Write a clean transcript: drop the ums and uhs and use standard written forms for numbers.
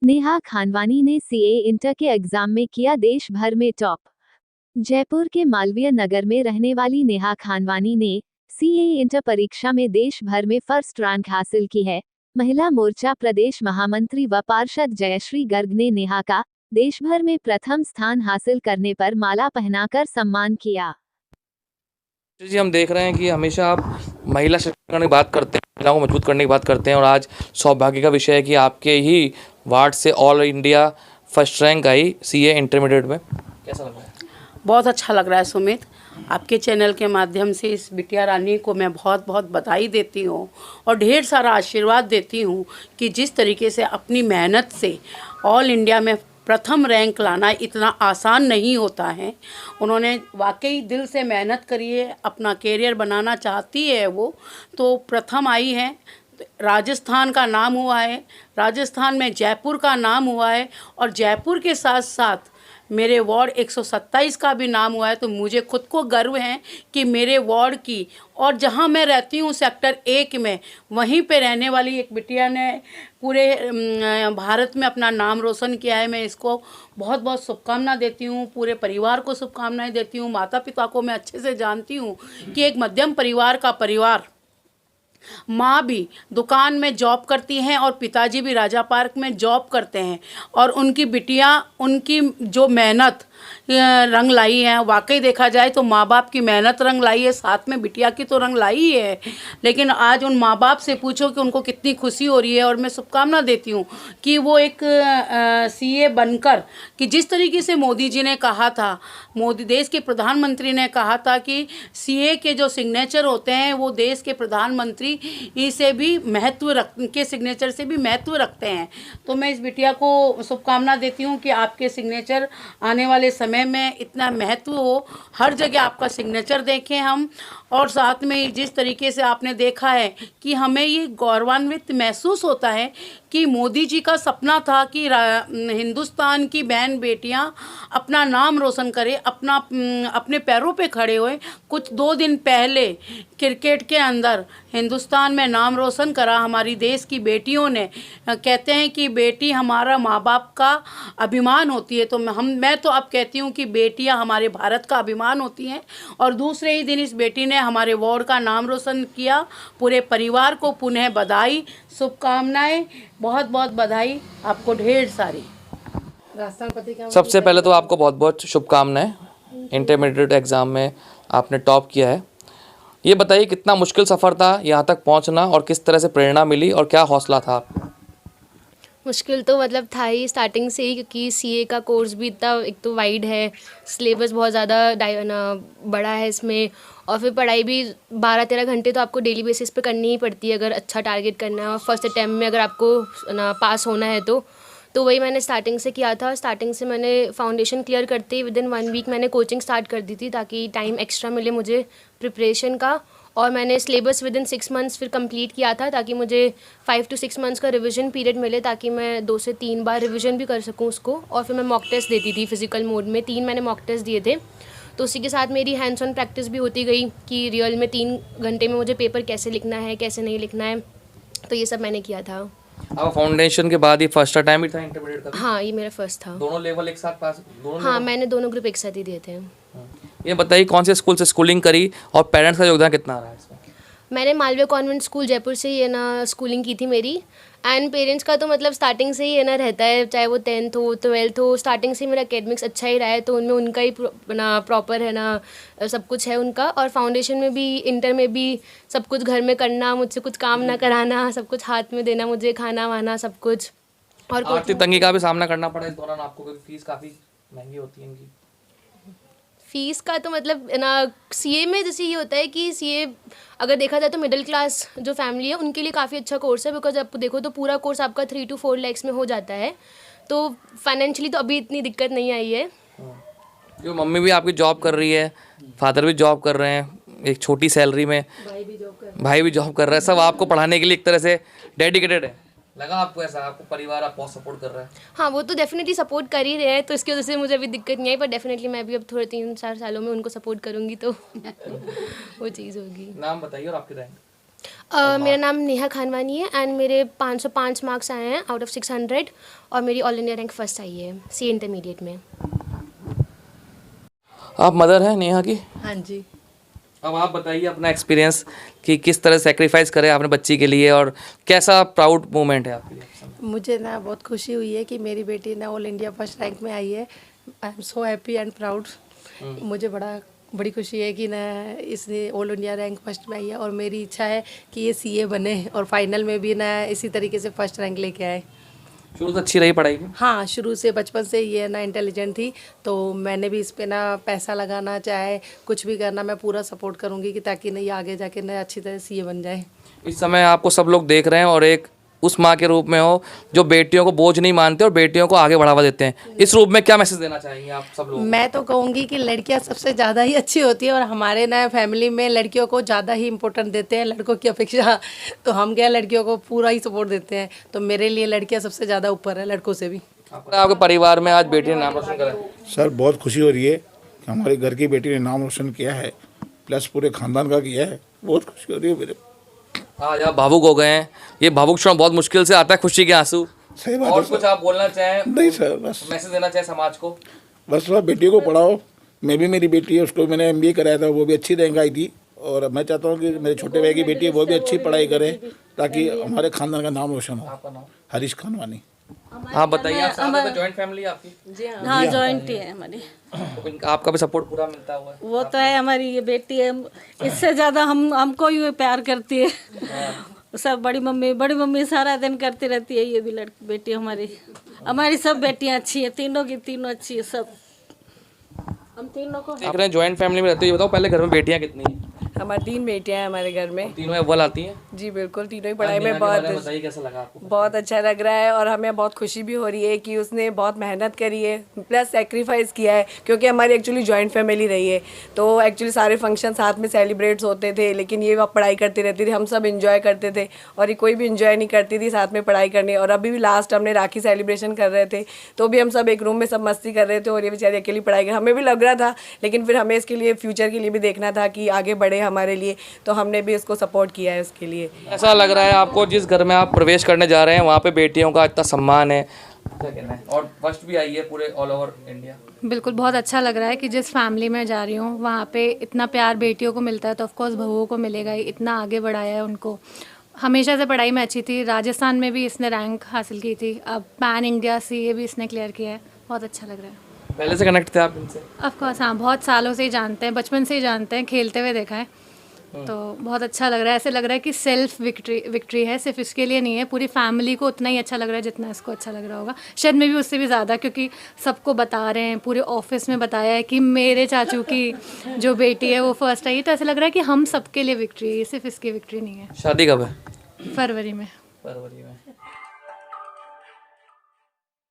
नेहा खानवानी ने CA inter के exam में किया देश भर में टॉप। जयपुर के मालवीय नगर में रहने वाली नेहा खानवानी ने सीए इंटर परीक्षा में देश भर में फर्स्ट रैंक हासिल की है। महिला मोर्चा प्रदेश महामंत्री व पार्षद जयश्री गर्ग ने नेहा का देश भर में प्रथम स्थान हासिल करने पर माला पहनाकर सम्मान किया। जी, हम देख रहे हैं कि हमेशा आप महिला सशक्तिकरण की बात करते हैं, महिलाओं को मजबूत करने की बात करते हैं और आज सौभाग्य का विषय है कि आपके ही वार्ड से ऑल इंडिया फर्स्ट रैंक आई सीए इंटरमीडिएट में। कैसा लग रहा है? बहुत अच्छा लग रहा है सुमित। आपके चैनल के माध्यम से इस बिटिया रानी को मैं बहुत बहुत बधाई देती हूँ और ढेर सारा आशीर्वाद देती हूँ कि जिस तरीके से अपनी मेहनत से ऑल इंडिया में प्रथम रैंक लाना इतना आसान नहीं होता है। उन्होंने वाकई दिल से मेहनत करी है, अपना कैरियर बनाना चाहती है वो, तो प्रथम आई है। राजस्थान का नाम हुआ है, राजस्थान में जयपुर का नाम हुआ है और जयपुर के साथ साथ मेरे वार्ड 127 का भी नाम हुआ है। तो मुझे खुद को गर्व है कि मेरे वार्ड की और जहां मैं रहती हूं सेक्टर 1 में, वहीं पे रहने वाली एक बिटिया ने पूरे भारत में अपना नाम रोशन किया है। मैं इसको बहुत बहुत शुभकामना देती हूं, पूरे परिवार को शुभकामनाएं देती हूं। माता पिता को मैं अच्छे से जानती हूं कि एक मध्यम परिवार का परिवार, माँ भी दुकान में जॉब करती हैं और पिताजी भी राजा पार्क में जॉब करते हैं और उनकी बिटियाँ, उनकी जो मेहनत रंग लाई है। वाकई देखा जाए तो माँ बाप की मेहनत रंग लाई है, साथ में बिटिया की तो रंग लाई है। लेकिन आज उन माँ बाप से पूछो कि उनको कितनी खुशी हो रही है और मैं शुभकामना देती हूँ कि वो एक सीए बनकर, कि जिस तरीके से मोदी जी ने कहा था, मोदी देश के प्रधानमंत्री ने कहा था कि सीए के जो सिग्नेचर होते हैं वो देश के प्रधानमंत्री से भी महत्व के सिग्नेचर से भी महत्व रखते हैं। तो मैं इस बिटिया को शुभकामना देती हूँ कि आपके सिग्नेचर आने वाले समय में इतना महत्व हो, हर जगह आपका सिग्नेचर देखें हम। और साथ में जिस तरीके से आपने देखा है कि हमें ये गौरवान्वित महसूस होता है कि मोदी जी का सपना था कि हिंदुस्तान की बहन बेटियां अपना नाम रोशन करें, अपने पैरों पे खड़े हुए। कुछ 2 दिन पहले क्रिकेट के अंदर हिंदुस्तान में नाम रोशन करा हमारी देश की बेटियों ने। कहते हैं कि बेटी हमारा माँ बाप का अभिमान होती है, तो मैं तो अब कहती हूँ कि बेटियाँ हमारे भारत का अभिमान होती हैं। और दूसरे ही दिन इस बेटी ने हमारे वार्ड का नाम रोशन किया। पूरे परिवार को पुनः बधाई, शुभकामनाएं, बहुत बहुत बधाई आपको ढेर सारी। सबसे पहले तो आपको बहुत बहुत शुभकामनाएं, इंटरमीडिएट एग्ज़ाम में आपने टॉप किया है। ये बताइए कितना मुश्किल सफ़र था यहाँ तक पहुँचना और किस तरह से प्रेरणा मिली और क्या हौसला था आपका? मुश्किल तो मतलब था ही स्टार्टिंग से ही, क्योंकि सीए का कोर्स भी इतना एक तो वाइड है, सिलेबस बहुत ज़्यादा बड़ा है इसमें, और फिर पढ़ाई भी 12-13 घंटे तो आपको डेली बेसिस पे करनी ही पड़ती है अगर अच्छा टारगेट करना है और फर्स्ट अटैम्प्ट में अगर आपको पास होना है तो वही मैंने स्टार्टिंग से किया था। स्टार्टिंग से मैंने फाउंडेशन क्लियर करते ही विदिन 1 वीक मैंने कोचिंग स्टार्ट कर दी थी ताकि टाइम एक्स्ट्रा मिले मुझे प्रिपरेशन का। और मैंने सिलेबस विदिन 6 मंथ्स फिर कंप्लीट किया था ताकि मुझे 5 to 6 मंथ्स का रिवीजन पीरियड मिले, ताकि मैं 2 से 3 बार रिवीजन भी कर सकूं उसको। और फिर मैं मॉक टेस्ट देती थी फिजिकल मोड में, 3 मैंने मॉक टेस्ट दिए थे। तो उसी के साथ मेरी हैंड्स ऑन प्रैक्टिस भी होती गई कि रियल में 3 घंटे में मुझे पेपर कैसे लिखना है, कैसे नहीं लिखना है, तो ये सब मैंने किया था। अब फाउंडेशन के बाद ये फर्स्ट अटैम्प्ट ही था इंटरमीडिएट का? हाँ, ये मेरा फर्स्ट था। दोनों लेवल एक साथ पास? हाँ, मैंने दोनों ग्रुप एक साथ ही दिए थे। ये बताइए कौन से स्कूल से स्कूलिंग करी और पेरेंट्स का योगदान कितना रहा है इसमें? मैंने मालवीय कॉन्वेंट स्कूल जयपुर से ही स्कूलिंग की थी मेरी। एंड पेरेंट्स का तो मतलब स्टार्टिंग से ही रहता है, चाहे वो 10th हो 12th हो, स्टार्टिंग से मेरा एकेडमिक्स अच्छा ही रहा है, तो उनमें उनका ही प्रॉपर सब कुछ है उनका। और फाउंडेशन में भी, इंटर में भी सब कुछ घर में करना, मुझसे कुछ काम ना कराना, सब कुछ हाथ में देना मुझे, खाना वाना सब कुछ। और आर्थिक तंगी का भी सामना करना पड़ा इस दौरान आपको, क्योंकि फीस काफ़ी महंगी होती है इनकी? फ़ीस का तो मतलब सीए में जैसे ये होता है कि सीए अगर देखा जाए तो मिडिल क्लास जो फैमिली है उनके लिए काफ़ी अच्छा कोर्स है, बिकॉज आप देखो तो पूरा कोर्स आपका 3 to 4 lakhs में हो जाता है। तो फाइनेंशियली तो अभी इतनी दिक्कत नहीं आई है। जो मम्मी भी आपकी जॉब कर रही है, फादर भी जॉब कर रहे हैं एक छोटी सैलरी में, भाई भी जॉब कर रहा है, सब आपको पढ़ाने के लिए एक तरह से डेडिकेटेड है। लगा आपको ऐसा, आपको परिवार आप बहुत सपोर्ट कर रहा है? हाँ, वो तो डेफिनेटली सपोर्ट कर ही रहे हैं, तो इसकी वजह से मुझे अभी दिक्कत नहीं आई, पर डेफिनेटली मैं भी अब थोड़े 3-4 सालों में उनको सपोर्ट करूँगी तो वो चीज़ होगी। नाम बताइए और आपकी रैंक? मेरा नाम नेहा खानवानी है एंड मेरे 505 मार्क्स आए हैं आउट ऑफ 600 और मेरी ऑल इंडिया रैंक फर्स्ट आई है सी इंटरमीडिएट में। आप मदर हैं नेहा की। हाँ जी। अब आप बताइए अपना एक्सपीरियंस कि किस तरह सेक्रीफाइस करे आपने बच्ची के लिए और कैसा प्राउड मोमेंट है आपके लिए। मुझे ना बहुत खुशी हुई है कि मेरी बेटी ना ऑल इंडिया फर्स्ट रैंक में आई है। I am so happy and proud. मुझे बड़ी खुशी है कि ना इसने ऑल इंडिया रैंक फर्स्ट में आई है और मेरी इच्छा है कि ये सीए बने और फाइनल में भी ना इसी तरीके से फर्स्ट रैंक लेके आए। शुरू से अच्छी रही पढ़ाई में। हाँ, शुरू से बचपन से ये ना इंटेलिजेंट थी, तो मैंने भी इस पे ना पैसा लगाना चाहे कुछ भी करना मैं पूरा सपोर्ट करूँगी कि ताकि ना ये आगे जाके ना अच्छी तरह सीए बन जाए। इस समय आपको सब लोग देख रहे हैं और एक उस माँ के रूप में हो जो बेटियों को बोझ नहीं मानते और बेटियों को आगे बढ़ावा देते हैं, इस रूप में क्या मैसेज देना चाहेंगे आप सब लोग। मैं तो कहूँगी कि लड़कियाँ सबसे ज़्यादा ही अच्छी होती है और हमारे ना फैमिली में लड़कियों को ज़्यादा ही इम्पोर्टेंट देते हैं लड़कों की अपेक्षा। तो हम क्या लड़कियों को पूरा ही सपोर्ट देते हैं, तो मेरे लिए लड़कियाँ सबसे ज़्यादा ऊपर है लड़कों से भी। आपके परिवार में आज बेटी ने नाम रोशन करा। सर बहुत खुशी हो रही है कि हमारे घर की बेटी ने नाम रोशन किया है, प्लस पूरे खानदान का किया है। बहुत खुशी हो रही है मेरे। आज आप भावुक हो गए हैं। ये भावुक क्षण बहुत मुश्किल से आता है, खुशी के आंसू। सही बात और है कुछ सर। आप बोलना चाहें, नहीं सर, बस मैसेज देना चाहें समाज को। बस वह बेटियों को पढ़ाओ। मैं भी, मेरी बेटी है, उसको मैंने MBA कराया था, वो भी अच्छी रैंक आई थी और मैं चाहता हूँ कि मेरे छोटे भाई की बेटी है वो भी अच्छी पढ़ाई करे ताकि हमारे खानदान का नाम रोशन हो। आपका नाम? हरीश खानवानी। आप बताइए, आप साथ में जॉइंट फैमिली है आपकी? हाँ, जॉइंट ही है हमारी। तो आपका भी सपोर्ट पूरा मिलता हुआ है? वो तो है, हमारी ये बेटी है, इससे ज़्यादा हमको ही प्यार करती है। सब बड़ी मम्मी सारा दिन करती रहती है। ये भी लड़की बेटी हमारी सब बेटियां अच्छी है, तीनों की तीनों अच्छी है सब। हम तीनों को देख रहे हैं जॉइंट फैमिली में रहते हैं। ये बताओ पहले घर में बेटियां कितनी हैं? हमारी 3 बेटियां हैं हमारे घर में। तीनों अव्वल आती हैं? जी बिल्कुल, तीनों ही पढ़ाई में बहुत। बताइए कैसा लगा आपको? बहुत अच्छा लग रहा है और हमें बहुत खुशी भी हो रही है कि उसने बहुत मेहनत करी है प्लस सेक्रीफाइस किया है, क्योंकि हमारी एक्चुअली जॉइंट फैमिली रही है तो एक्चुअली सारे फंक्शन साथ में सेलिब्रेट्स होते थे, लेकिन ये पढ़ाई करती रहती थी, हम सब इंजॉय करते थे और ये कोई भी इंजॉय नहीं करती थी साथ में पढ़ाई करनी। और अभी भी लास्ट हमने राखी सेलिब्रेशन कर रहे थे तो भी हम सब एक रूम में सब मस्ती कर रहे थे और ये बेचारी अकेली पढ़ाई कर, हमें भी लग रहा था, लेकिन फिर हमें इसके लिए फ्यूचर के लिए भी देखना था कि आगे बढ़े हमारे लिए, तो हमने भी इसको सपोर्ट किया है उसके लिए। ऐसा लग रहा है आपको जिस घर में आप प्रवेश करने जा रहे हैं वहाँ पे बेटियों का इतना सम्मान है, क्या कहना है? और फर्स्ट भी आई है पूरे ऑल ओवर इंडिया। बिल्कुल, बहुत अच्छा लग रहा है कि जिस फैमिली में जा रही हूँ वहाँ पे इतना प्यार बेटियों को मिलता है तो ऑफकोर्स बहुओं को मिलेगा ही। इतना आगे बढ़ाया है उनको, हमेशा से पढ़ाई में अच्छी थी, राजस्थान में भी इसने रैंक हासिल की थी, अब पैन इंडिया सीए भी इसने क्लियर किया है। बहुत अच्छा लग रहा है। पहले से कनेक्ट थे आप इनसे? ऑफकोर्स हाँ, बहुत सालों से ही जानते हैं, बचपन से ही जानते हैं, खेलते हुए देखा है, तो बहुत अच्छा लग रहा है। ऐसे लग रहा है कि सेल्फ विक्ट्री है, सिर्फ इसके लिए नहीं है, पूरी फैमिली को उतना ही अच्छा लग रहा है जितना इसको अच्छा लग रहा होगा, शायद मैं भी उससे भी ज़्यादा, क्योंकि सबको बता रहे हैं, पूरे ऑफिस में बताया है कि मेरे चाचू की जो बेटी है वो फर्स्ट आई, तो ऐसा लग रहा है कि हम सबके लिए विक्ट्री है, सिर्फ इसकी विक्ट्री नहीं है। शादी कब है? फरवरी में। फरवरी में।